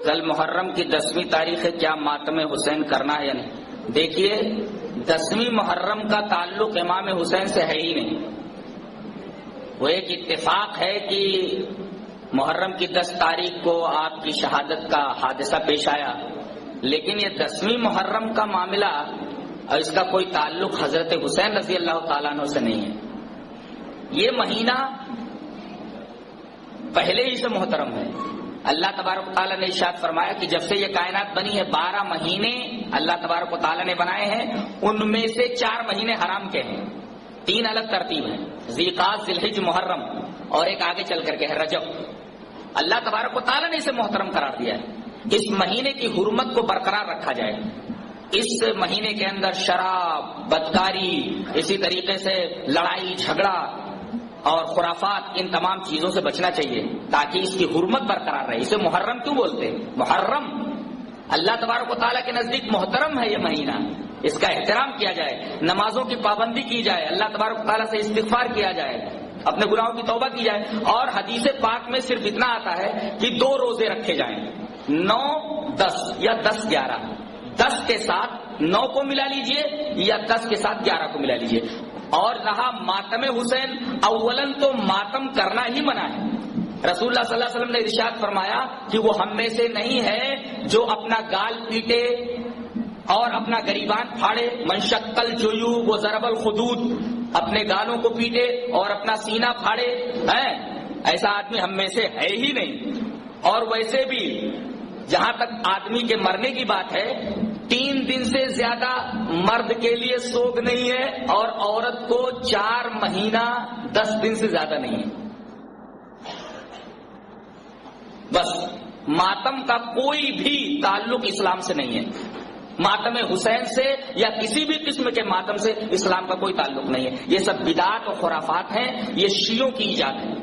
کل محرم کی 10ویں تاریخ ہے، کیا ماتم حسین کرنا ہے یا نہیں؟ دیکھیے 10ویں محرم کا تعلق امام حسین سے ہے ہی نہیں. وہ ایک اتفاق ہے کہ محرم کی 10 تاریخ کو آپ کی شہادت کا حادثہ پیش آیا، لیکن یہ 10ویں محرم کا معاملہ اور اس کا کوئی تعلق حضرت حسین رضی اللہ تعالیٰ عنہ سے نہیں ہے. یہ مہینہ پہلے ہی سے محترم ہے. اللہ تبارک و تعالیٰ نے ارشاد فرمایا کہ جب سے یہ کائنات بنی ہے 12 مہینے اللہ تبارک و تعالیٰ نے بنائے ہیں، ان میں سے 4 مہینے حرام کے ہیں. 3 الگ ترتیب ہیں، ذیقعدہ، ذوالحجہ، محرم، اور ایک آگے چل کر کے ہے رجب. اللہ تبارک و تعالیٰ نے اسے محترم قرار دیا ہے. اس مہینے کی حرمت کو برقرار رکھا جائے. اس مہینے کے اندر شراب، بدکاری، اسی طریقے سے لڑائی جھگڑا اور خرافات، ان تمام چیزوں سے بچنا چاہیے تاکہ اس کی حرمت برقرار رہے. اسے محرم کیوں بولتے ہیں؟ محرم اللہ تبارک و تعالیٰ کے نزدیک محترم ہے یہ مہینہ، اس کا احترام کیا جائے، نمازوں کی پابندی کی جائے، اللہ تبارک و تعالیٰ سے استغفار کیا جائے، اپنے گناہوں کی توبہ کی جائے. اور حدیث پاک میں صرف اتنا آتا ہے کہ 2 روزے رکھے جائیں، 9، 10 یا 10، 11. 10 کے ساتھ 9 کو ملا لیجئے یا 10 کے ساتھ 11 کو ملا لیجئے. اور رہا ماتم حسین، اولن تو ماتم کرنا ہی منع ہے. رسول اللہ صلی اللہ علیہ وسلم نے ارشاد فرمایا کہ وہ ہم میں سے نہیں ہے جو اپنا گال پیٹے اور اپنا گریبان پھاڑے. من شق الجیوب وضرب الخدود، اپنے گالوں کو پیٹے اور اپنا سینہ پھاڑے، ایسا آدمی ہم میں سے ہے ہی نہیں. اور ویسے بھی جہاں تک آدمی کے مرنے کی بات ہے، 3 دن سے زیادہ مرد کے لیے سوگ نہیں ہے اور عورت کو 4 مہینہ 10 دن سے زیادہ نہیں ہے. بس ماتم کا کوئی بھی تعلق اسلام سے نہیں ہے. ماتم حسین سے یا کسی بھی قسم کے ماتم سے اسلام کا کوئی تعلق نہیں ہے. یہ سب بدعات اور خرافات ہیں، یہ شیعوں کی ایجاد ہے.